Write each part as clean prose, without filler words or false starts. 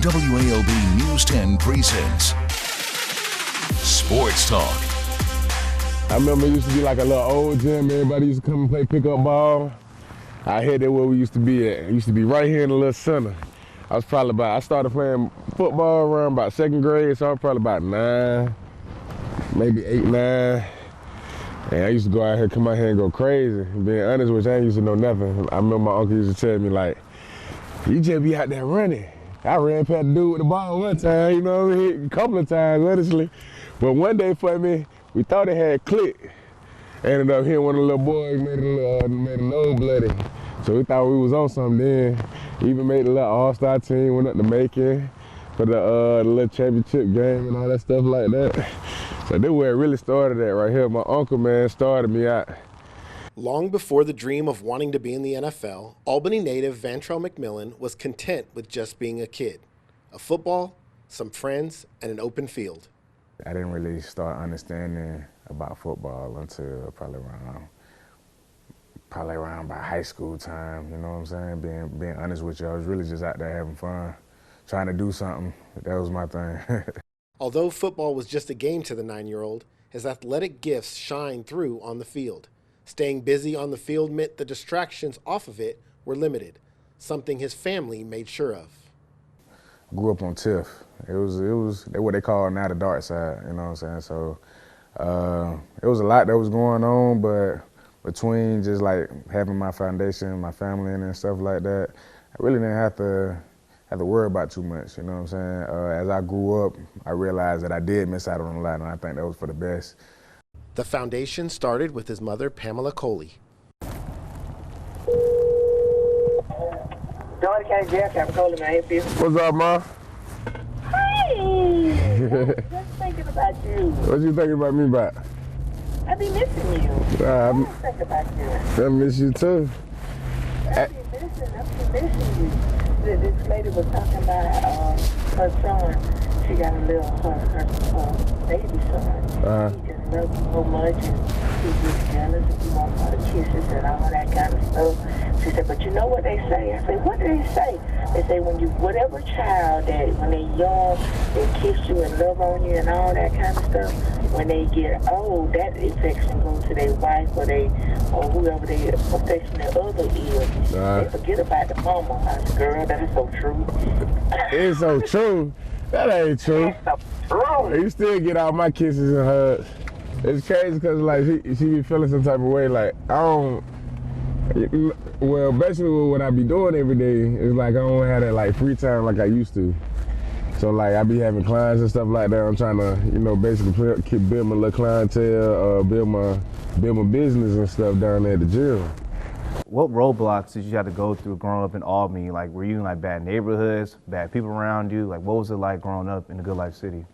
WALB News 10 presents Sports Talk. I remember it used to be like a little old gym. Everybody used to come and play pickup ball. I heard that where we used to be at. It used to be right here in the little center. I started playing football around about second grade, so I was probably about 9, maybe 8, 9. And I used to go out here, come out here and go crazy. Being honest with you, I ain't used to know nothing. I remember my uncle used to tell me, like, you just be out there running. I ran past the dude with the ball one time, you know what I mean? A couple of times, honestly. But one day for me, we thought it had clicked. Ended up hitting one of the little boys, made a nose bloody. So we thought we was on something then. Even made a little all-star team, went up to Macon for the little championship game and all that stuff like that. So this is where it really started at right here. My uncle, man, started me out. Long before the dream of wanting to be in the NFL, Albany native Vantrel McMillan was content with just being a kid. A football, some friends, and an open field. I didn't really start understanding about football until probably around about high school time, you know what I'm saying? Being honest with you, I was really just out there having fun, trying to do something. That was my thing. Although football was just a game to the 9-year-old, his athletic gifts shined through on the field. Staying busy on the field meant the distractions off of it were limited, something his family made sure of. I grew up on TIFF. It was what they call now the dark side, you know what I'm saying? So it was a lot that was going on, but between just like having my foundation, my family and stuff like that, I really didn't have to worry about too much, you know what I'm saying? As I grew up, I realized that I did miss out on a lot, and I think that was for the best. The foundation started with his mother, Pamela Coley. What's up, Ma? Hey! Just thinking about you. What you thinking about me about? I be missing you. I think about you. I miss you too. I be missing you. This lady was talking about her son. She got a little, her baby son. He just loves him so much, and he's just jealous, and he wants all the kisses and all that kind of stuff. She said, but you know what they say? I said, what do they say? They say whatever child that when they're young, they kiss you and love on you and all that kind of stuff, when they get old, that affection goes to their wife or whoever their affectionate other is. They forget about the mama. I said, girl, that is so true. It's so true. That ain't true. That's so true. You still get all my kisses and hugs. It's crazy because like she be feeling some type of way. Like well, basically what I be doing every day is like I don't have that like free time like I used to. So like I be having clients and stuff like that. I'm trying to, you know, basically build my little clientele, build my business and stuff down there at the gym. What roadblocks did you have to go through growing up in Albany? Like, were you in like bad neighborhoods, bad people around you? Like, what was it like growing up in a Good Life City?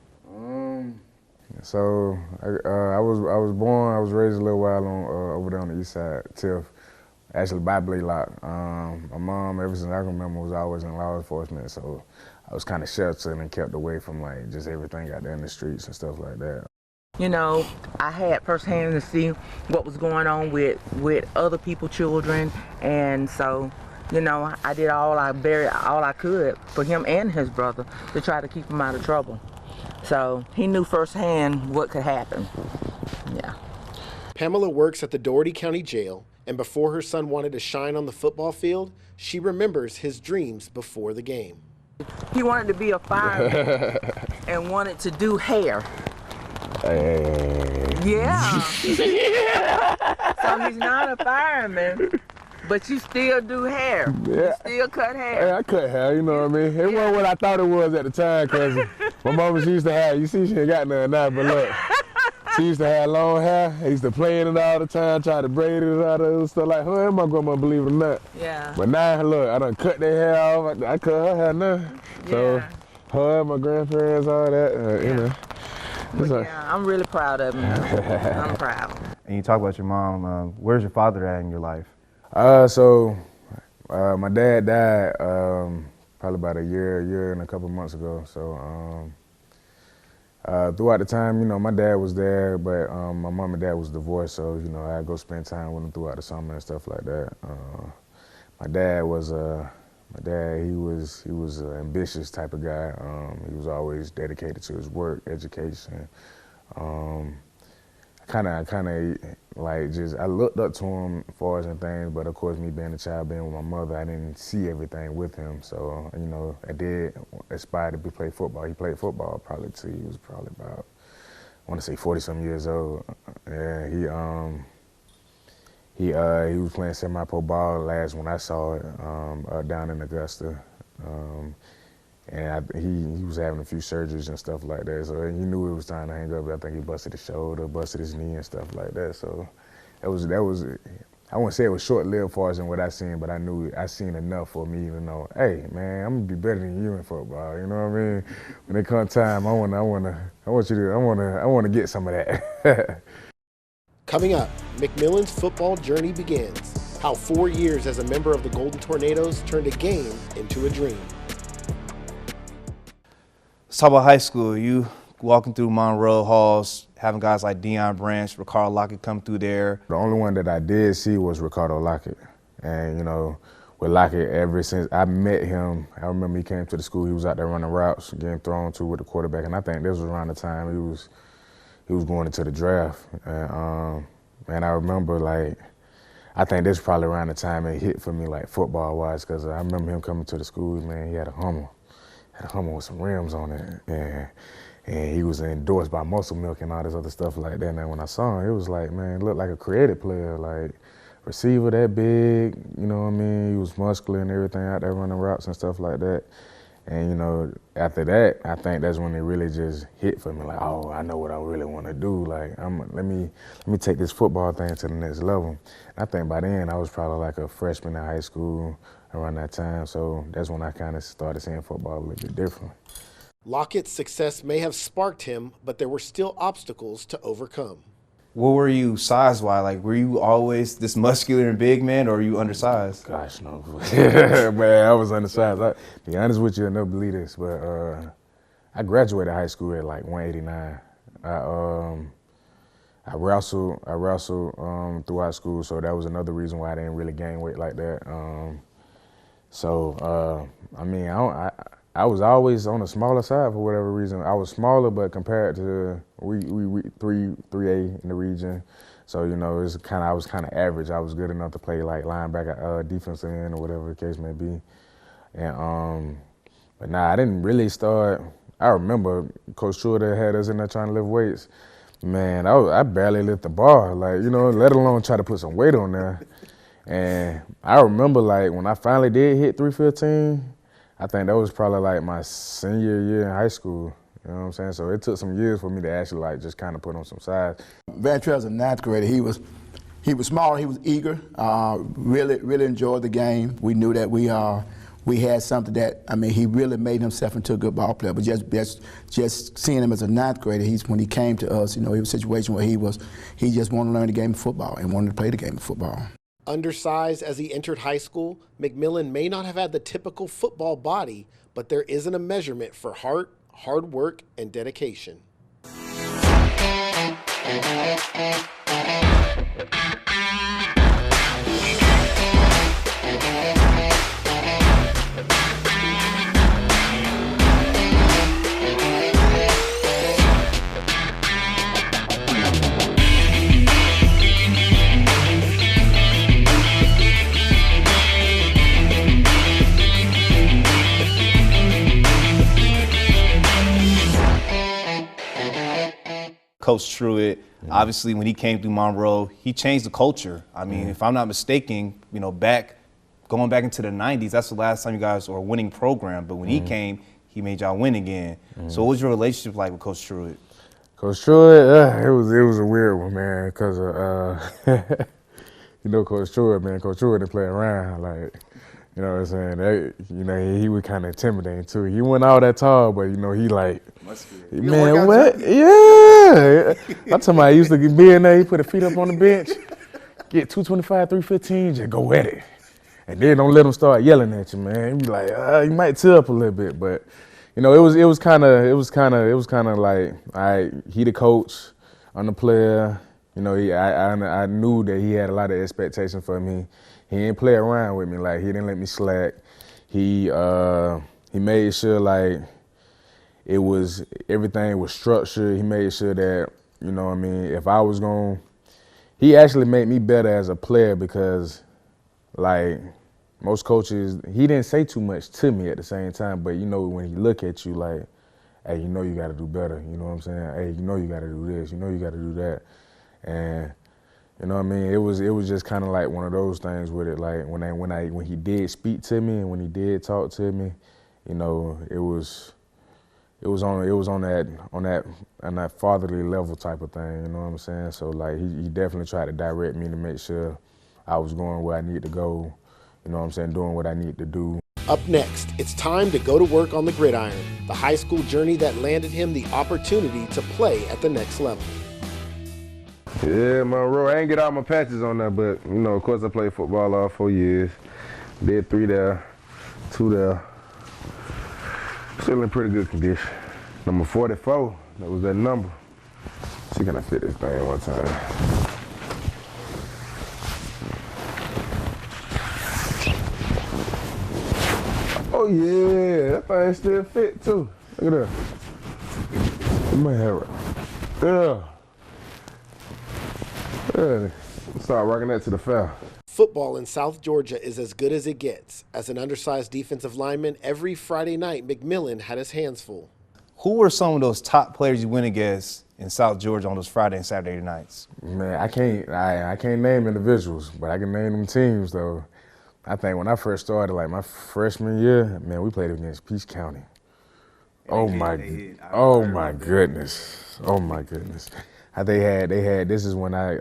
So I was raised a little while on over there on the east side, TIFF, actually by Blaylock. My mom, ever since I can remember, was always in law enforcement, so I was kind of sheltered and kept away from like just everything out there in the streets and stuff like that. You know, I had firsthand to see what was going on with other people's children, and so, you know, I did all I could for him and his brother to try to keep him out of trouble. So he knew firsthand what could happen. Yeah. Pamela works at the Dougherty County Jail, and before her son wanted to shine on the football field, she remembers his dreams before the game. He wanted to be a fireman and wanted to do hair. Yeah. So he's not a fireman, but you still do hair. Yeah. You still cut hair. Yeah, I cut hair, you know what I mean? It wasn't what I thought it was at the time, because my mama, she used to have, you see, she ain't got none now, but look, she used to have long hair. I used to play in it all the time, try to braid it out and stuff like her and my grandma, believe it or not. Yeah. But now, look, I done cut their hair off. I cut her hair now. So her and my grandparents, all that, you know. Yeah, I'm really proud of him. I'm proud. And you talk about your mom. Where's your father at in your life? My dad died probably about a year and a couple months ago. So throughout the time, you know, my dad was there, but my mom and dad was divorced. So, you know, I'd go spend time with them throughout the summer and stuff like that. My dad was My dad, he was an ambitious type of guy. He was always dedicated to his work, education. I looked up to him as far as and things, but of course, me being a child, being with my mother, I didn't see everything with him. So, I did aspire to play football. He played football probably till he was probably about, I want to say 40-some years old. Yeah, he was playing semi-pro ball last when I saw it down in Augusta. And he was having a few surgeries and stuff like that, so he knew it was time to hang up. I think he busted his shoulder, busted his knee and stuff like that. So that was I wouldn't say it was short-lived far as in what I seen, but I knew I seen enough for me to know, hey man, I'm gonna be better than you in football. You know what I mean? When it comes time, I want to get some of that. Coming up, McMillan's football journey begins. How 4 years as a member of the Golden Tornadoes turned a game into a dream. Let's talk about high school. You walking through Monroe halls, having guys like Deion Branch, Ricardo Lockett come through there. The only one that I did see was Ricardo Lockett. And, with Lockett, ever since I met him, I remember he came to the school, he was out there running routes, getting thrown to with the quarterback. And I think this was around the time he was going into the draft. And I remember, I think this was probably around the time it hit for me, football-wise, because I remember him coming to the school, man, he had a Hummer. Had a Hummer with some rims on it, and he was endorsed by Muscle Milk and all this other stuff like that. And when I saw him, it was like, man, looked like a creative player, receiver that big, you know what I mean? He was muscular and everything out there running routes and stuff like that. And, after that, I think that's when it really just hit for me, oh, I know what I really want to do. Let me take this football thing to the next level. And I think by then, I was probably a freshman in high school around that time, so that's when I kind of started seeing football a little bit different. Lockett's success may have sparked him, but there were still obstacles to overcome. What were you size-wise? Were you always this muscular and big man, or were you undersized? Gosh, no. Man, I was undersized. To be honest with you, I never believe this, but I graduated high school at 189. I wrestled throughout school, so that was another reason why I didn't really gain weight like that. I was always on the smaller side for whatever reason. I was smaller, but compared to we 3A in the region, so I was kind of average. I was good enough to play linebacker, defensive end, or whatever the case may be. And but I didn't really start. I remember Coach Schroeder had us in there trying to lift weights. Man, I barely lift the bar, let alone try to put some weight on there. And I remember, when I finally did hit 315, I think that was probably, my senior year in high school. You know what I'm saying? So it took some years for me to actually, just kind of put on some size. Vantrel, as a ninth grader, he was small, he was eager, really enjoyed the game. We knew that we had something that, he really made himself into a good ball player. But just seeing him as a ninth grader, when he came to us, he was a situation where he just wanted to learn the game of football and wanted to play the game of football. Undersized as he entered high school, McMillan may not have had the typical football body, but there isn't a measurement for heart, hard work, and dedication. Coach Truitt, obviously when he came through Monroe, he changed the culture. If I'm not mistaken, going back into the 90s, that's the last time you guys were a winning program. But when he came, he made y'all win again. So what was your relationship like with Coach Truitt? Coach Truitt, it was a weird one, man, because Coach Truitt, man. Coach Truitt didn't play around, you know what I'm saying? He was kind of intimidating too. He wasn't all that tall, but man, what? Yeah. I'm talking about I used to be in there, he put his feet up on the bench, get 225, 315, just go at it. And then don't let him start yelling at you, man. He be you might tear up a little bit, but it was kind of like, all right, he the coach, I'm the player. I knew that he had a lot of expectation for me. He didn't play around with me. He didn't let me slack. He made sure like everything was structured. He made sure that, you know what I mean, if I was he actually made me better as a player because like most coaches, he didn't say too much to me at the same time, but you know when he look at you like, hey, you know you got to do better, you know what I'm saying? Hey, you know you got to do this, you know you got to do that. And you know what I mean? It was just kind of like one of those things with it. Like when he did speak to me and when he did talk to me, you know, it was on that fatherly level type of thing. You know what I'm saying? So like he definitely tried to direct me to make sure I was going where I need to go. You know what I'm saying? Doing what I need to do. Up next, it's time to go to work on the gridiron, the high school journey that landed him the opportunity to play at the next level. Yeah, Monroe, I ain't get all my patches on there, but, you know, of course I played football all 4 years. Did 3 there, 2 there. Still in pretty good condition. Number 44, that was that number. See, can I fit this thing one time? Oh yeah, that thing still fit too. Look at that. You might have it. Yeah. Yeah. Start rocking that to the foul. Football in South Georgia is as good as it gets. As an undersized defensive lineman, every Friday night, McMillan had his hands full. Who were some of those top players you went against in South Georgia on those Friday and Saturday nights? Man, I can't name individuals, but I can name them teams though. I think when I first started, like my freshman year, man, we played against Peace County. Oh my goodness. Oh my goodness. They had. This is when I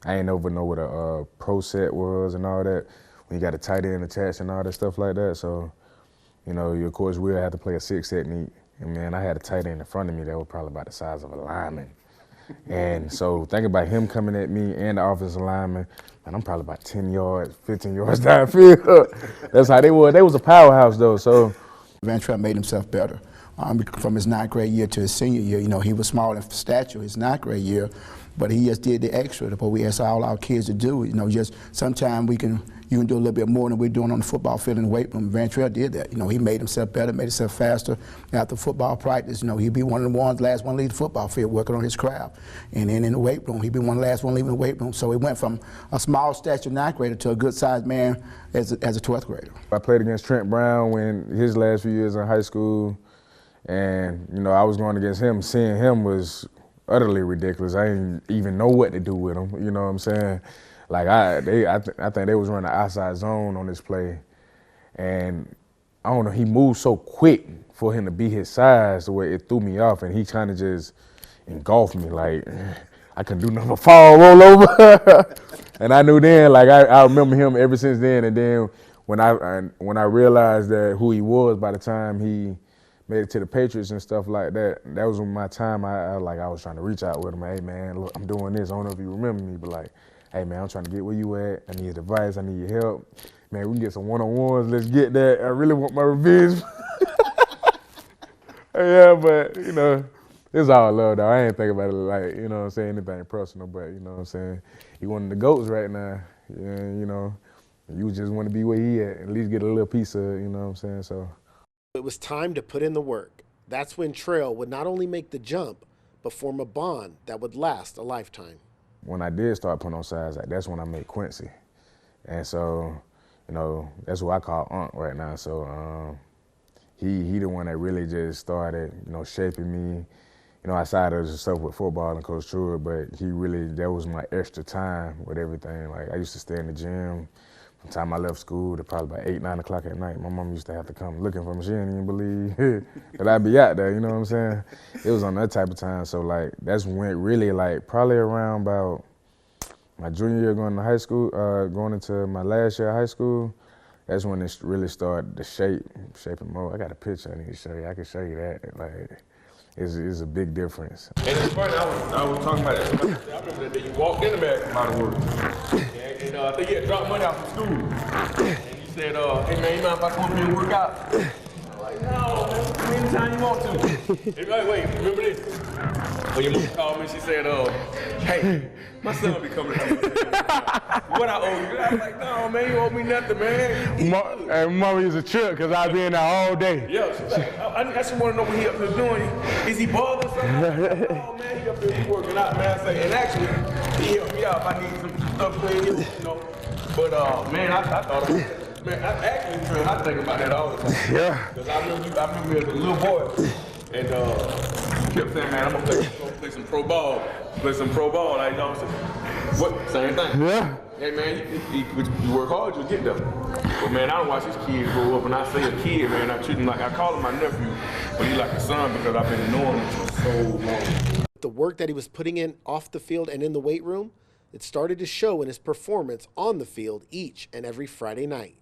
ain't ever know what a pro set was and all that. When you got a tight end attached and all that stuff like that. So, you know, of course we'll have to play a 6 technique. And man, I had a tight end in front of me that was probably about the size of a lineman. And so think about him coming at me and the offensive lineman, and I'm probably about 10 yards, 15 yards downfield. That's how they were. They was a powerhouse though. So Vantrel made himself better. From his 9th grade year to his senior year, you know, he was small in stature his 9th grade year, but he just did the extra. What we asked all our kids to do, you know, just sometimes you can do a little bit more than we're doing on the football field in the weight room. Vantrel did that. You know, he made himself better, made himself faster. After football practice, you know, he'd be one of the last one to leave the football field working on his craft. And then in the weight room, he'd be one of the last one leaving the weight room. So he went from a small stature 9th grader to a good-sized man as a 12th grader. I played against Trent Brown when his last few years in high school. And, you know, I was going against him. Seeing him was utterly ridiculous. I didn't even know what to do with him, you know what I'm saying? Like, I think they was running an outside zone on this play. And, I don't know, he moved so quick for him to be his size the way it threw me off. And he kind of just engulfed me. Like, I couldn't do nothing but fall, roll over. And I knew then, like, I remember him ever since then. And then when I realized that who he was by the time he made it to the Patriots and stuff like that, that was when my time I was trying to reach out with him. Hey man, look, I'm doing this. I don't know if you remember me, but like, hey man, I'm trying to get where you at. I need advice, I need your help. Man, we can get some one-on-ones, let's get that. I really want my revenge. Yeah, but you know, it's all love though. I ain't thinking about it like, you know what I'm saying, anything personal, but you know what I'm saying. He one of the GOATs right now. Yeah, you know, you just want to be where he at least get a little piece of it, you know what I'm saying, so. It was time to put in the work. That's when Trail would not only make the jump, but form a bond that would last a lifetime. When I did start putting on size, that's when I met Quincy. And so, you know, that's who I call Unc right now. So he the one that really just started, you know, shaping me, you know, outside of the stuff with football and Coach Truett, but that was my extra time with everything. Like, I used to stay in the gym. From the time I left school to probably about 8, 9 o'clock at night, my mom used to have to come looking for me. She didn't even believe that I'd be out there, you know what I'm saying? It was on that type of time. So like, that's when it really like, probably around about my junior year going to high school, going into my last year of high school, that's when it really started to shaping more. I got a picture I need to show you. I can show you that. Like, it's a big difference. And it's funny, I was talking about it. I remember that day you walked in the back from out of work. And I think you had dropped money out from school. And you said, hey man, you mind if I come up here and work out? I'm like, no, man, anytime you want to. Hey, wait, remember this? When your mom called me, she said, hey, my son be coming to you. What I owe you? I was like, no, man, you owe me nothing, man. And Mama used to trip because I be in there all day. Yeah, she's like, I just want to know what he up here doing. Is he bothered or something? Oh, man, he up here working out, man. I say, and actually, he helped me out if I need some stuff clean, you know. But, man, I thought of it. Man, I think about that all the time. Yeah. Because I remember me as a little boy, and he kept saying, man, I'm gonna play some pro ball. Play some pro ball, like, you know what I'm saying? What? Same thing. Yeah. Hey, man, you work hard, you'll get there. But, man, I don't watch these kids grow up, and I say a kid, man, I treat him like, I call him my nephew, but he's like a son because I've been knowing him for so long. The work that he was putting in off the field and in the weight room, it started to show in his performance on the field each and every Friday night.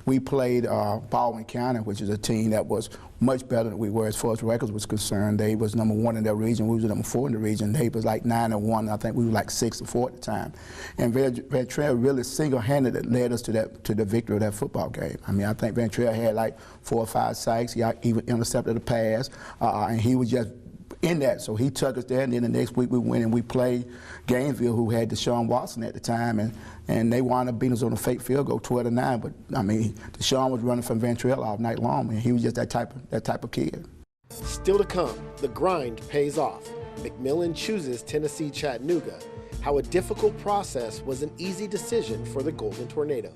We played Baldwin County, which is a team that was much better than we were as far as records was concerned. They was #1 in their region. We was #4 in the region. They was like 9-1. I think we were like 6-4 at the time. And Vantrel really single-handedly led us to the victory of that football game. I mean, I think Vantrel had like 4 or 5 sacks. He even intercepted a pass, and he was just in that. So he took us there, and then the next week we went and we played Gainesville, who had Deshaun Watson at the time, and they wound up beating us on a fake field goal, 12-9. But I mean, Deshaun was running from Vantrel all night long, and he was just that type of kid. Still to come, the grind pays off. McMillan chooses Tennessee Chattanooga. How a difficult process was an easy decision for the Golden Tornado.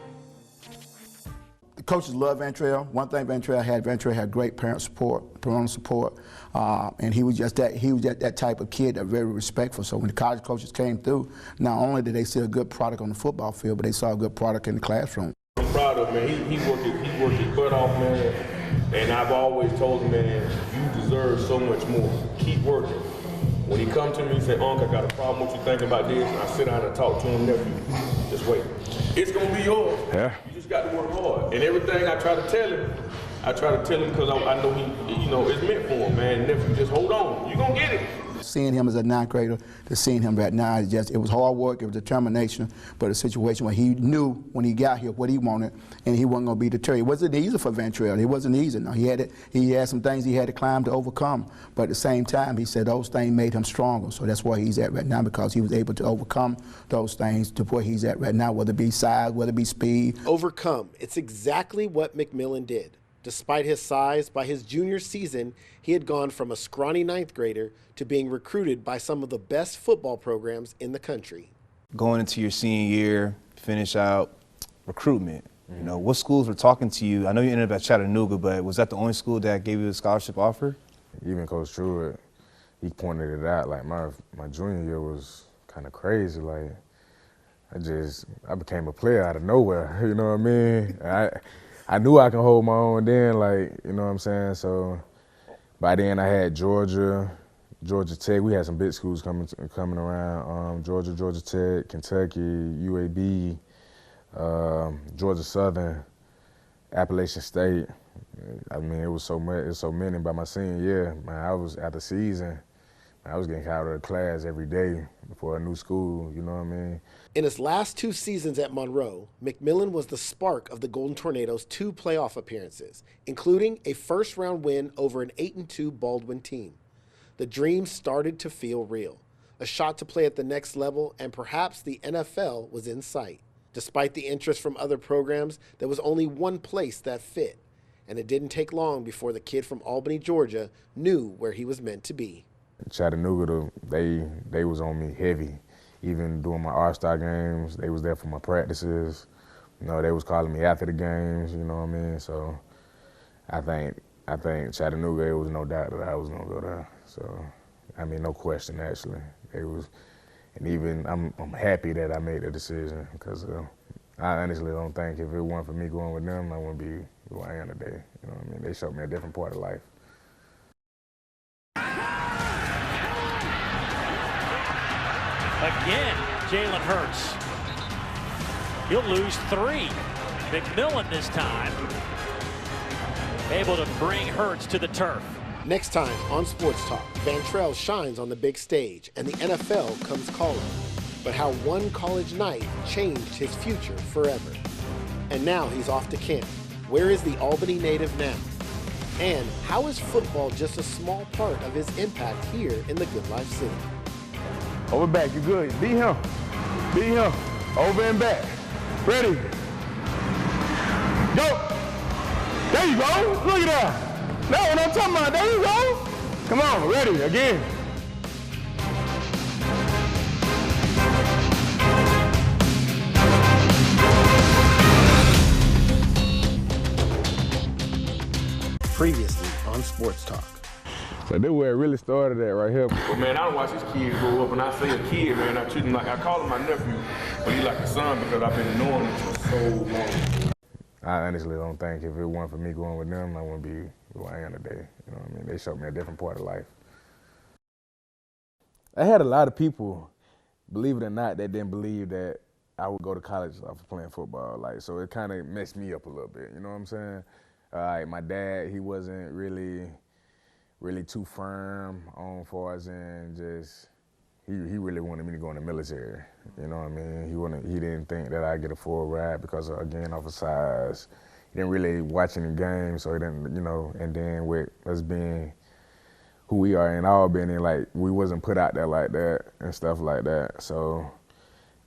The coaches love Vantrel. One thing Vantrel had great parental support, and he was just that type of kid that very respectful. So when the college coaches came through, not only did they see a good product on the football field, but they saw a good product in the classroom. I'm proud of him, man. He worked his butt off, man. And I've always told him, man, you deserve so much more. Keep working. When he come to me and say, Unc, I got a problem, what you think about this? And I sit down and talk to him, nephew, just wait. It's gonna be yours. Yeah. You just got to work hard. And everything I try to tell him because I know he, you know, it's meant for him, man. Nephew, just hold on. You're gonna get it. Seeing him as a 9th grader to seeing him right now, it was hard work, it was determination, but a situation where he knew when he got here what he wanted, and he wasn't going to be deterred. It wasn't easy for Vantrel. It wasn't easy. No, he had some things he had to climb to overcome, but at the same time, he said those things made him stronger. So that's where he's at right now, because he was able to overcome those things to where he's at right now, whether it be size, whether it be speed. Overcome. It's exactly what McMillan did. Despite his size, by his junior season, he had gone from a scrawny 9th grader to being recruited by some of the best football programs in the country. Going into your senior year, finish out recruitment. You know, what schools were talking to you? I know you ended up at Chattanooga, but was that the only school that gave you a scholarship offer? Even Coach Truitt, he pointed it out. Like my junior year was kind of crazy. Like I became a player out of nowhere. You know what I mean? I knew I could hold my own then, like, you know what I'm saying? So by then I had Georgia Tech. We had some big schools coming around. Georgia Tech, Kentucky, UAB, Georgia Southern, Appalachian State. I mean, it was so many. By my senior year, man, I was at the season. I was getting out of the class every day before a new school, you know what I mean? In his last 2 seasons at Monroe, McMillan was the spark of the Golden Tornadoes' 2 playoff appearances, including a first-round win over an 8-2 Baldwin team. The dream started to feel real. A shot to play at the next level, and perhaps the NFL was in sight. Despite the interest from other programs, there was only one place that fit, and it didn't take long before the kid from Albany, Georgia, knew where he was meant to be. Chattanooga, they was on me heavy. Even during my All-Star games, they was there for my practices. You know, they was calling me after the games, you know what I mean? So I think Chattanooga, it was no doubt that I was gonna go there. So, I mean, no question, actually. And even I'm happy that I made the decision, because I honestly don't think if it weren't for me going with them, I wouldn't be who I am today. You know what I mean? They showed me a different part of life. Again, Jalen Hurts. He'll lose 3. McMillan this time able to bring Hurts to the turf. Next time on Sports Talk, Vantrel shines on the big stage and the NFL comes calling. But how one college night changed his future forever. And now he's off to camp. Where is the Albany native now? And how is football just a small part of his impact here in the Good Life City? Over back, you good. Beat him. Beat him. Over and back. Ready. Go. There you go. Look at that. That's what I'm talking about. There you go. Come on, ready, again. Previously on Sports Talk. So this is where it really started at right here. But man, I watch these kids grow up, and I say a kid, man, I treat him like, I call him my nephew, but he like a son because I've been knowing him for so long. I honestly don't think if it weren't for me going with them, I wouldn't be who I am today. You know what I mean? They showed me a different part of life. I had a lot of people, believe it or not, that didn't believe that I would go to college after playing football. Like, so it kind of messed me up a little bit. You know what I'm saying? My dad, he wasn't really too firm on far as in just, he really wanted me to go in the military. You know what I mean? He didn't think that I'd get a full ride because of, again, off of size. He didn't really watch any games, so he didn't, you know, and then with us being who we are in Albany, like, we wasn't put out there like that and stuff like that. So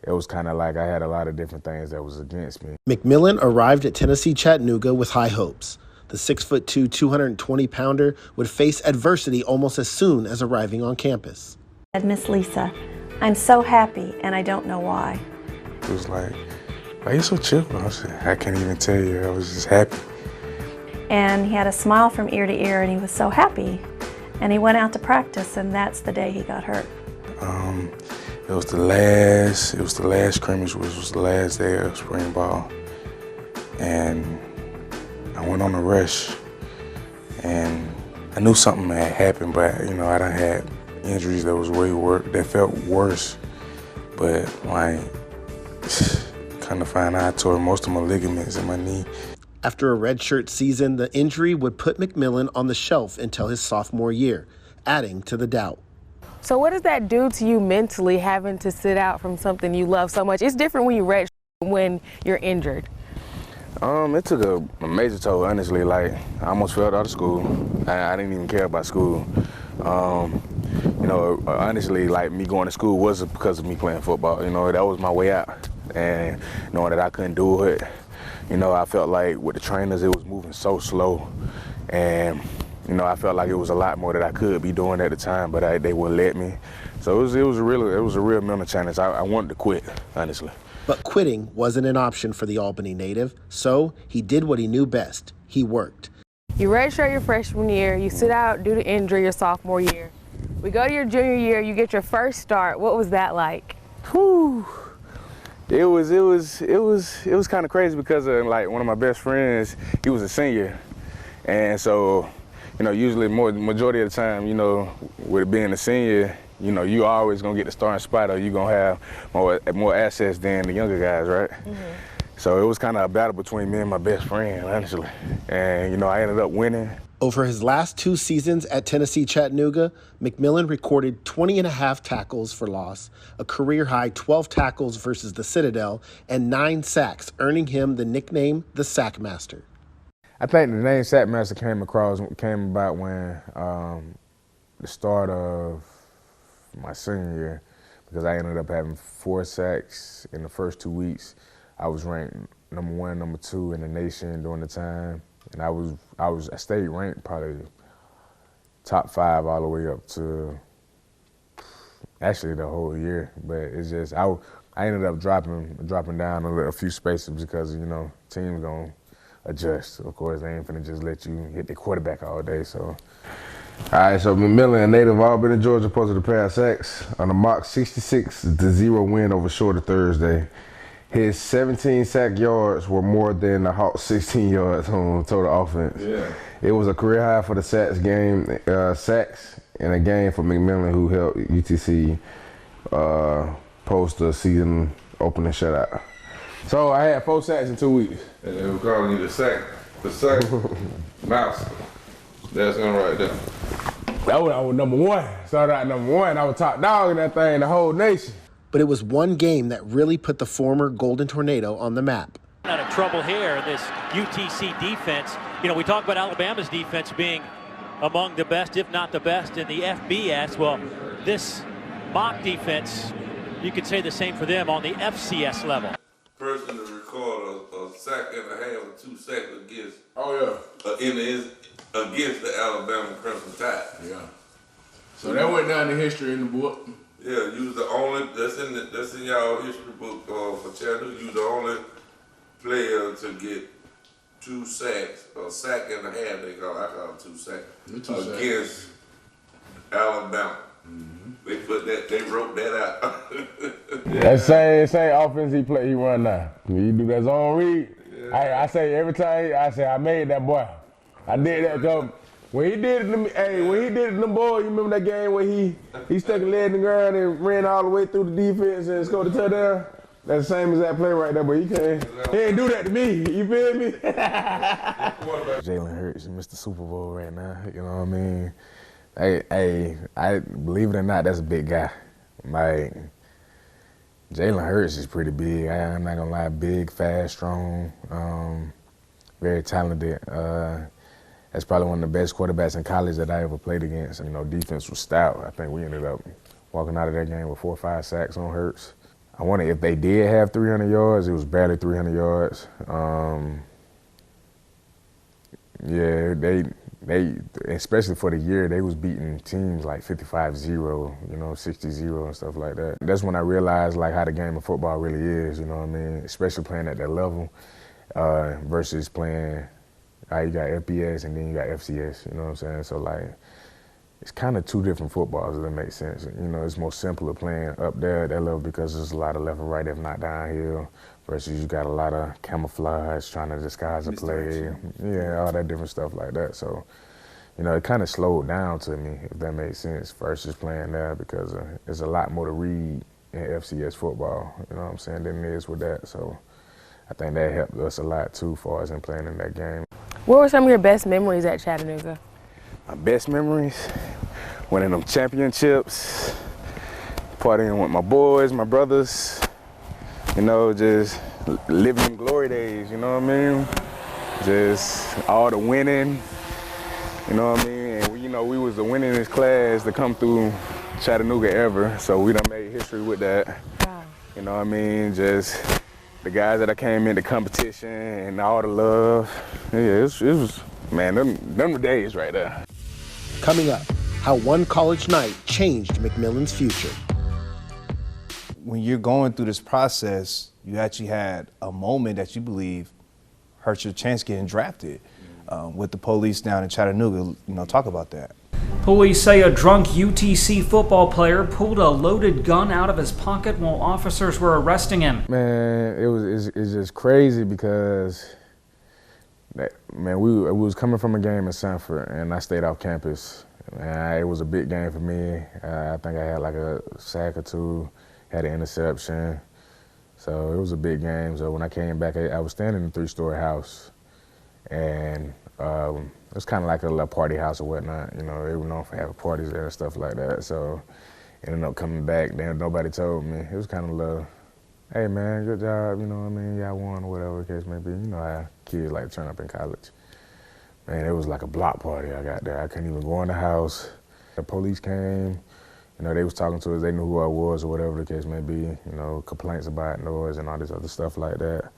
it was kind of like I had a lot of different things that was against me. McMillan arrived at Tennessee Chattanooga with high hopes. The 6'2", 220-pounder would face adversity almost as soon as arriving on campus. Miss Lisa, I'm so happy, and I don't know why. It was like, why are you so chill? I can't even tell you. I was just happy. And he had a smile from ear to ear, and he was so happy. And he went out to practice, and that's the day he got hurt. It was the last scrimmage, which was the last day of spring ball. And I went on a rush, and I knew something had happened, but you know, I done had injuries that was that felt worse. But like, kind of find out I tore most of my ligaments in my knee. After a redshirt season, the injury would put McMillan on the shelf until his sophomore year, adding to the doubt. So what does that do to you mentally, having to sit out from something you love so much? It's different when you redshirt when you're injured. It took a major toll, honestly. Like, I almost failed out of school. I didn't even care about school. You know, honestly, like, me going to school wasn't because of me playing football. You know, that was my way out. And knowing that I couldn't do it, you know, I felt like with the trainers, it was moving so slow. And, you know, I felt like it was a lot more that I could be doing at the time, but they wouldn't let me. So it was a real mental challenge. I wanted to quit, honestly. But quitting wasn't an option for the Albany native, so he did what he knew best. He worked. You redshirt your freshman year, you sit out due to injury your sophomore year. We go to your junior year, you get your first start. What was that like? Whew. It was kind of crazy because of, like, one of my best friends, he was a senior. And so, you know, usually majority of the time, you know, with being a senior, you know, you always gonna get the starting spot, or you gonna have more assets than the younger guys, right? Mm-hmm. So it was kind of a battle between me and my best friend, honestly. And, you know, I ended up winning. Over his last 2 seasons at Tennessee Chattanooga, McMillan recorded 20.5 tackles for loss, a career-high 12 tackles versus the Citadel, and 9 sacks, earning him the nickname the Sackmaster. I think the name Sackmaster came about when the start of my senior year, because I ended up having 4 sacks in the first 2 weeks. I was ranked number 1, number 2 in the nation during the time, and I stayed ranked probably top 5 all the way up to actually the whole year. But it's just I ended up dropping down a few spaces because, you know, teams gonna adjust. Of course, they ain't finna just let you hit the quarterback all day. So. All right, so McMillan, a native of Albany, Georgia, posted a pair of sacks on a mock 66-0 win over Shorter Thursday. His 17 sack yards were more than the Hawks' 16 yards on total offense. Yeah. It was a career high for the sacks in a game for McMillan, who helped UTC post the season opening shutout. So I had 4 sacks in 2 weeks. And they were calling you the sack mouse. That's him right there. I was number 1. Started out number 1. I was top dog in that thing, the whole nation. But it was one game that really put the former Golden Tornado on the map. Out of trouble here, this UTC defense You know, we talk about Alabama's defense being among the best, if not the best, in the FBS. Well, this mock defense, you could say the same for them on the FCS level. Person to record a sack and a half or 2 sacks against against the Alabama Crimson Tide. Yeah. So that went down in history in the book. Yeah, you was the only that's in y'all history book for Chattanooga. You was the only player to get 2 sacks, a sack and a half. I call it 2 sacks against Alabama. They wrote that out. That same offense he run now. He do that zone read. Yeah. I say every time I made that boy. I did that though. When he did it to me, when he did it to them boys, you remember that game where he stuck a leg in the ground and ran all the way through the defense and scored a touchdown? That's the same as that play right there, but he ain't do that to me. You feel me? Jalen Hurts, Mr. Super Bowl right now. You know what I mean? I believe it or not, that's a big guy. Like, Jalen Hurts is pretty big. I'm not gonna lie, big, fast, strong, very talented. That's probably one of the best quarterbacks in college that I ever played against. You know, defense was stout. I think we ended up walking out of that game with 4 or 5 sacks on Hurts. I wonder if they did have 300 yards, it was barely 300 yards. Yeah, they especially for the year, they was beating teams like 55-0, you know, 60-0 and stuff like that. That's when I realized like how the game of football really is, you know what I mean? Especially playing at that level versus playing, you got FBS and then you got FCS, you know what I'm saying? So like, it's kind of 2 different footballs, if that makes sense. You know, it's more simpler playing up there at that level because there's a lot of left and right, if not downhill, versus you got a lot of camouflage trying to disguise a play. Yeah, all that different stuff like that. So, you know, it kind of slowed down to me, if that makes sense, versus playing there because there's a lot more to read in FCS football, you know what I'm saying, than it is with that. So I think that helped us a lot too, far as in playing in that game. What were some of your best memories at Chattanooga? My best memories, winning them championships, partying with my boys, my brothers, you know, just living in glory days, you know what I mean? Just all the winning, you know what I mean? And we was the winningest class to come through Chattanooga ever, so we done made history with that. Wow. You know what I mean? Just the guys that I came into competition and all the love. Yeah, it was man, them the days right there. Coming up, how one college night changed McMillan's future. When you're going through this process, you actually had a moment that you believe hurt your chance getting drafted with the police down in Chattanooga. You know, talk about that. Police say a drunk UTC football player pulled a loaded gun out of his pocket while officers were arresting him. Man, it's just crazy because we was coming from a game in Sanford, and I stayed off campus. It was a big game for me. I think I had like a sack or 2, had an interception. So it was a big game. So when I came back, I was staying in a 3-story house, and it was kind of like a little party house or whatnot. You know, they were known for having parties there and stuff like that. So ended up coming back. Then nobody told me. It was kind of a little, hey man, good job. You know what I mean? Y'all won or whatever the case may be. You know how kids like to turn up in college. Man, it was like a block party I got there. I couldn't even go in the house. The police came. You know, they was talking to us. They knew who I was or whatever the case may be. You know, complaints about noise and all this other stuff like that.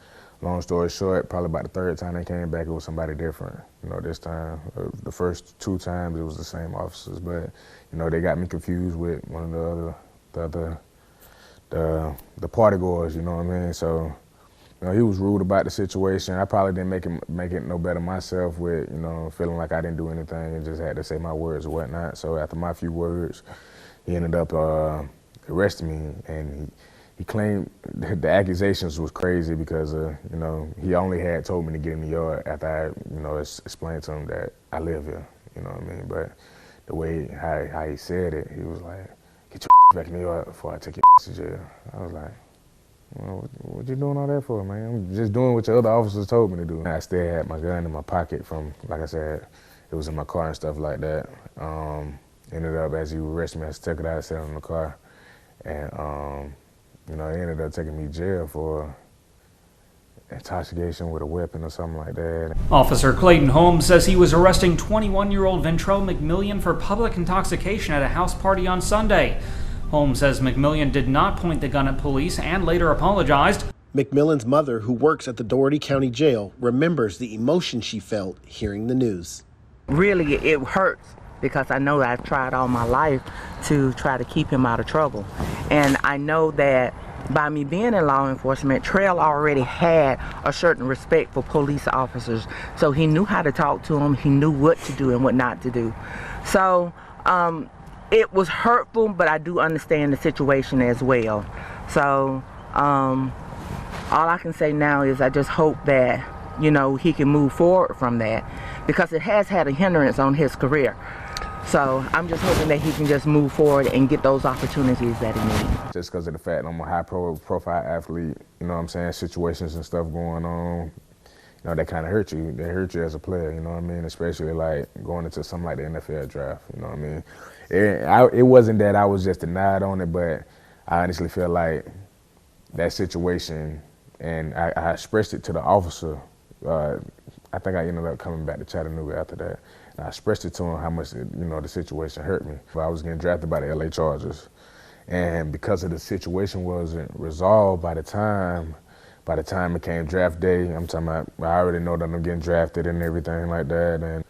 Long story short, probably about the 3rd time they came back, it was somebody different. You know, this time, the first 2 times it was the same officers, but you know, they got me confused with one of the party goers. You know what I mean? So, you know, he was rude about the situation. I probably didn't make it no better myself with, you know, feeling like I didn't do anything and just had to say my words or whatnot. So after my few words, he ended up arresting me, and he claimed the accusations was crazy because, you know, he only had told me to get in the yard after I, you know, explained to him that I live here, you know what I mean? But the way how he said it, he was like, get your back in the yard before I take your to jail. I was like, well, what you doing all that for, man? I'm just doing what your other officers told me to do. I still had my gun in my pocket from, like I said, it was in my car and stuff like that. Ended up, as he arrested me, I took it out, set it in the car, and you know, he ended up taking me to jail for, intoxication with a weapon or something like that. Officer Clayton Holmes says he was arresting 21-year-old Vantrel McMillan for public intoxication at a house party on Sunday. Holmes says McMillan did not point the gun at police and later apologized. McMillan's mother, who works at the Dougherty County Jail, remembers the emotion she felt hearing the news. Really, it hurts because I know I've tried all my life to try to keep him out of trouble. And I know that by me being in law enforcement, Trell already had a certain respect for police officers. So he knew how to talk to them, he knew what to do and what not to do. So it was hurtful, but I do understand the situation as well. So all I can say now is I just hope that, you know, he can move forward from that because it has had a hindrance on his career. So I'm just hoping that he can just move forward and get those opportunities that he needs. Just because of the fact I'm a high profile athlete, you know what I'm saying, situations and stuff going on, you know, that kind of hurt you. They hurt you as a player, you know what I mean, especially like going into something like the NFL draft, you know what I mean. It wasn't that I was just denied on it, but I honestly feel like that situation, and I expressed it to the officer. I think I ended up coming back to Chattanooga after that. And I expressed it to him how much, you know, the situation hurt me. I was getting drafted by the LA Chargers. And because of the situation wasn't resolved by the time it came draft day, I'm talking about, I already know that I'm getting drafted and everything like that.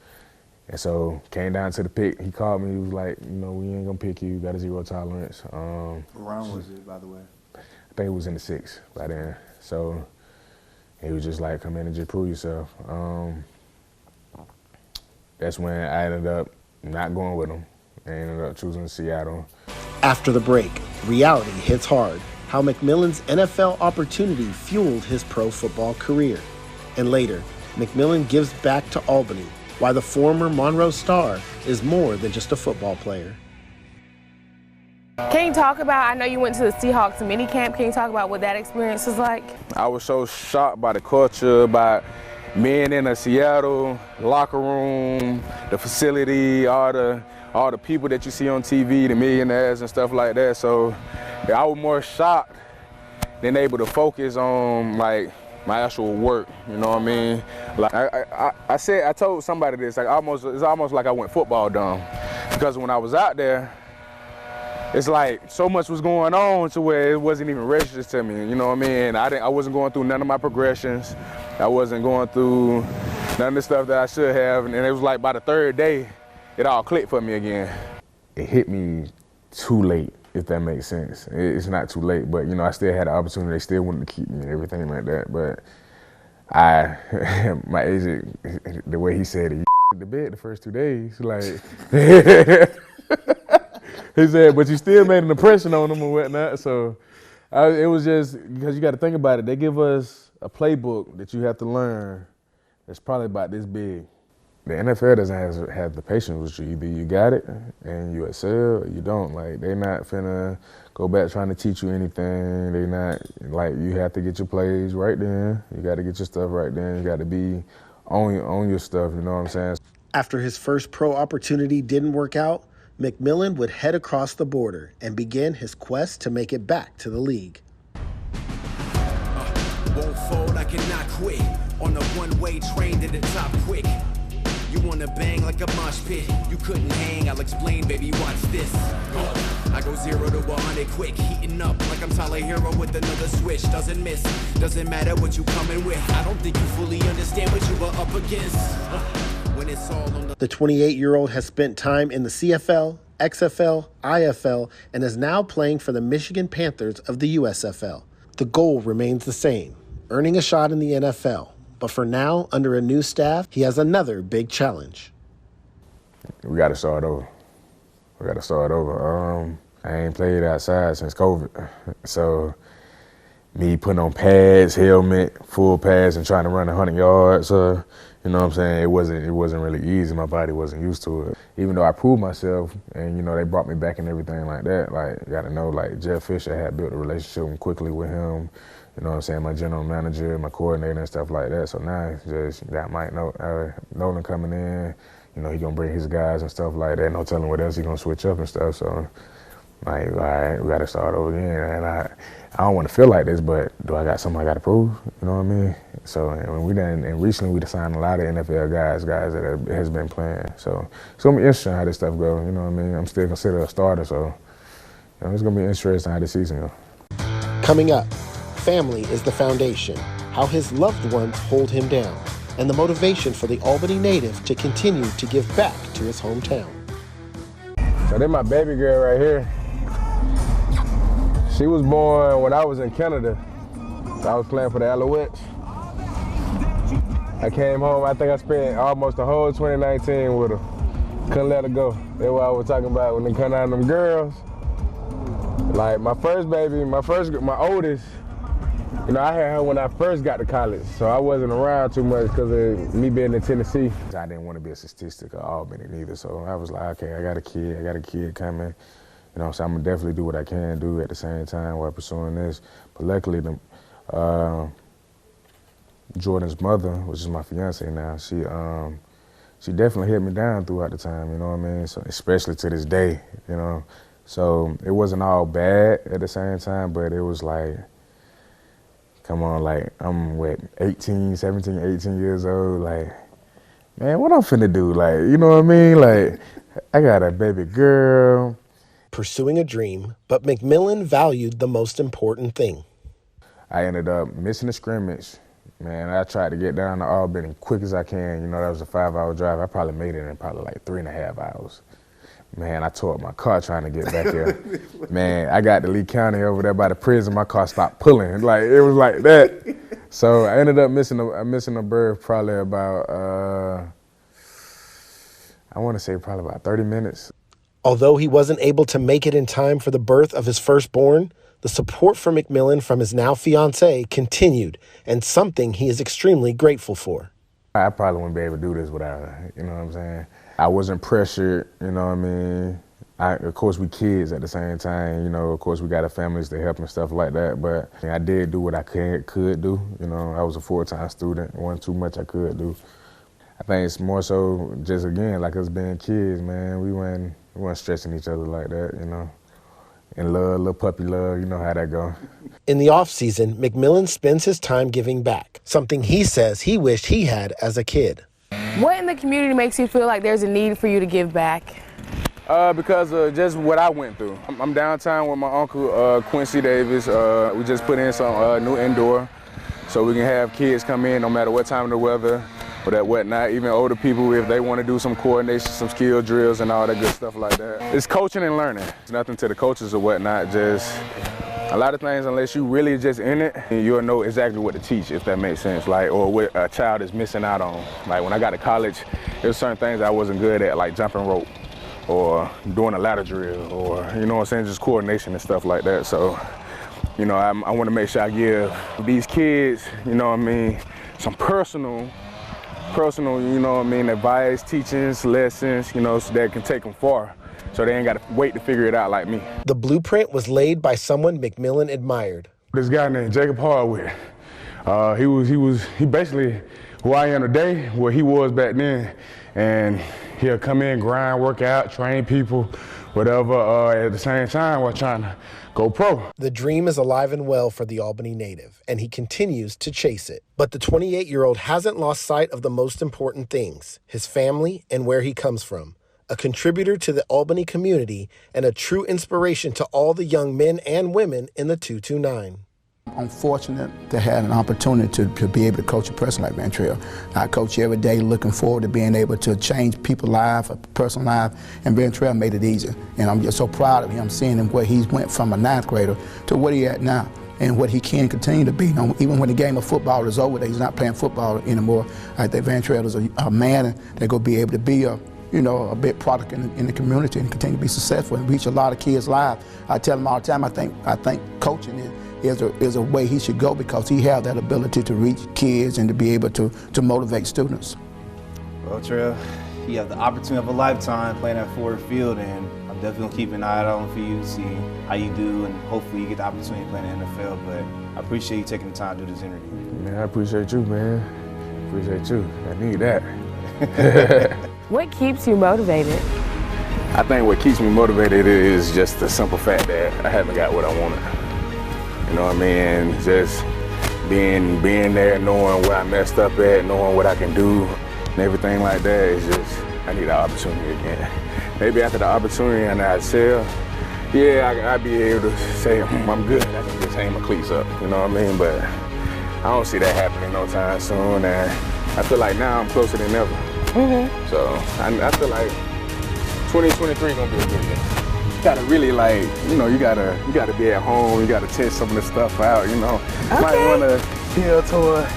And so came down to the pick. He called me, he was like, you know, we ain't gonna pick you, you got a 0 tolerance. What round was it, by the way? I think it was in the 6th by then. So he was just like, come in and just prove yourself. That's when I ended up not going with him. I ended up choosing Seattle. After the break, reality hits hard. How McMillan's NFL opportunity fueled his pro football career. And later, McMillan gives back to Albany, why the former Monroe star is more than just a football player. Can you talk about, I know you went to the Seahawks minicamp, can you talk about what that experience was like? I was so shocked by the culture, by being in a Seattle locker room, the facility, all the people that you see on TV, the millionaires and stuff like that. So yeah, I was more shocked than able to focus on like my actual work. You know what I mean? Like I told somebody this. Like it's almost like I went football dumb, because when I was out there, it's like so much was going on to where it wasn't even registered to me, you know what I mean? I wasn't going through none of my progressions. I wasn't going through none of the stuff that I should have. And it was like by the 3rd day, it all clicked for me again. It hit me too late, if that makes sense. It's not too late, but you know, I still had the opportunity. They still wanted to keep me and everything like that. But my agent, the way he said it, you the bed the first 2 days, like. He said, but you still made an impression on them and whatnot. So it was just, because you got to think about it, they give us a playbook that you have to learn that's probably about this big. The NFL doesn't have the patience with you. Either you got it and you excel or you don't. Like, they're not finna go back trying to teach you anything. They not, like, you have to get your plays right then. You got to get your stuff right then. You got to be on your stuff, you know what I'm saying? After his first pro opportunity didn't work out, McMillan would head across the border and begin his quest to make it back to the league. Won't fold, I cannot quit. On a one-way train to the top quick. You wanna bang like a mosh pit. You couldn't hang, I'll explain, baby, watch this. I go 0 to 100 quick, heating up like I'm Tyler Hero with another switch. Doesn't miss, doesn't matter what you coming with. I don't think you fully understand what you are up against. When it's all on the 28-year-old has spent time in the CFL, XFL, IFL, and is now playing for the Michigan Panthers of the USFL. The goal remains the same, earning a shot in the NFL. But for now, under a new staff, he has another big challenge. We got to start over. I ain't played outside since COVID. So me putting on pads, helmet, full pads, and trying to run 100 yards, you know what I'm saying? It wasn't really easy. My body wasn't used to it. Even though I proved myself, and you know they brought me back and everything like that. Like, you gotta know, like Jeff Fisher had built a relationship quickly with him. You know what I'm saying? My general manager, my coordinator, and stuff like that. So now it's just got Mike Nolan coming in. You know, he gonna bring his guys and stuff like that. No telling what else he gonna switch up and stuff. So Like, all right, we got to start over again. And I don't want to feel like this, but do I got something I got to prove? You know what I mean? So, and recently we signed a lot of NFL guys that has been playing. So it's going to be interesting how this stuff goes. You know what I mean? I'm still considered a starter, so it's going to be interesting how this season goes. Coming up, family is the foundation, how his loved ones hold him down, and the motivation for the Albany native to continue to give back to his hometown. So this my baby girl right here. She was born when I was in Canada. So I was playing for the Alouettes. I came home, I think I spent almost the whole 2019 with her. Couldn't let her go. That's what I was talking about when they come out of them girls. Like my first baby, my oldest, I had her when I first got to college, so I wasn't around too much because of me being in Tennessee. I didn't want to be a statistic of Albany neither, so I was like, okay, I got a kid coming. So I'm gonna definitely do what I can do at the same time while pursuing this. But luckily, Jordan's mother, which is my fiance now, she definitely held me down throughout the time, you know what I mean? So, especially to this day, So it wasn't all bad at the same time, but it was like, come on, like I'm 17, 18 years old, like, man, what I'm finna do? Like, you know what I mean? Like, I got a baby girl. Pursuing a dream, but McMillan valued the most important thing. I ended up missing the scrimmage. Man, I tried to get down to Albany quick as I can. That was a 5-hour drive. I probably made it in probably like 3.5 hours. Man, I tore up my car trying to get back there. Man, I got to Lee County over there by the prison. My car stopped pulling. Like, it was like that. So I ended up missing a birth probably about, I want to say probably about 30 minutes. Although he wasn't able to make it in time for the birth of his firstborn, the support for McMillan from his now fiancée continued, and something he is extremely grateful for. I probably wouldn't be able to do this without her, you know what I'm saying? I wasn't pressured, you know what I mean? Of course, we kids at the same time, of course we got our families to help and stuff like that, but I did do what I could do, I was a full-time student, wasn't too much I could do. I think it's more so just, again, like us being kids, man, we weren't stressing each other like that, And love, little puppy love, you know how that go. In the offseason, McMillan spends his time giving back, something he says he wished he had as a kid. What in the community makes you feel like there's a need for you to give back? Because of just what I went through. I'm downtown with my uncle, Quincy Davis. We just put in some new indoor so we can have kids come in no matter what time of the weather or that whatnot, even older people if they want to do some coordination, some skill drills and all that good stuff like that. It's coaching and learning. It's nothing to the coaches or whatnot, just a lot of things unless you really just in it, you'll know exactly what to teach, if that makes sense, like, or what a child is missing out on. Like when I got to college, there's certain things I wasn't good at, like jumping rope or doing a ladder drill or, just coordination and stuff like that. So, I want to make sure I give these kids, some personal, advice, teachings, lessons, so that can take them far. So they ain't got to wait to figure it out like me. The blueprint was laid by someone McMillan admired. This guy named Jacob Hardwick. He basically who I am today, what he was back then. And he'll come in, grind, work out, train people, whatever, at the same time while trying to go pro. The dream is alive and well for the Albany native, and he continues to chase it. But the 28-year-old hasn't lost sight of the most important things, his family and where he comes from. A contributor to the Albany community and a true inspiration to all the young men and women in the 229. I'm fortunate to have an opportunity to be able to coach a person like Vantrel. I coach every day looking forward to being able to change people's lives, a person's life, and Vantrel made it easy. And I'm just so proud of him, seeing him where he went from a 9th grader to what he at now and what he can continue to be. Even when the game of football is over, he's not playing football anymore. I think Vantrel is a man that's going to be able to be a big product in the community and continue to be successful and reach a lot of kids' lives. I tell him all the time, I think coaching is a way he should go because he has that ability to reach kids and to be able to motivate students. Well, Trell, you have the opportunity of a lifetime playing at Ford Field, and I'm definitely going to keep an eye out on for you, see how you do, and hopefully you get the opportunity to play in the NFL. But I appreciate you taking the time to do this interview. Man, I appreciate you, man. Appreciate you. I need that. What keeps you motivated? I think what keeps me motivated is just the simple fact that I haven't got what I wanted. You know what I mean? Just being there, knowing where I messed up at, knowing what I can do, and everything like that is just, I need the opportunity again. Maybe after the opportunity and I excel, yeah, I'd be able to say, I'm good. I can just hang my cleats up, you know what I mean? But I don't see that happening no time soon, and I feel like now I'm closer than ever. So I feel like 2023 gonna be a good year. You gotta really you gotta be at home. You gotta test some of the stuff out. You know, might wanna build toward,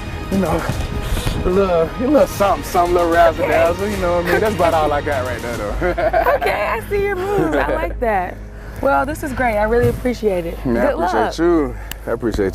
a little something, little razzle dazzle. You know what I mean? That's about all I got right there, though. Okay, I see your moves. I like that. Well, this is great. I really appreciate it. Man, Good luck. I appreciate you.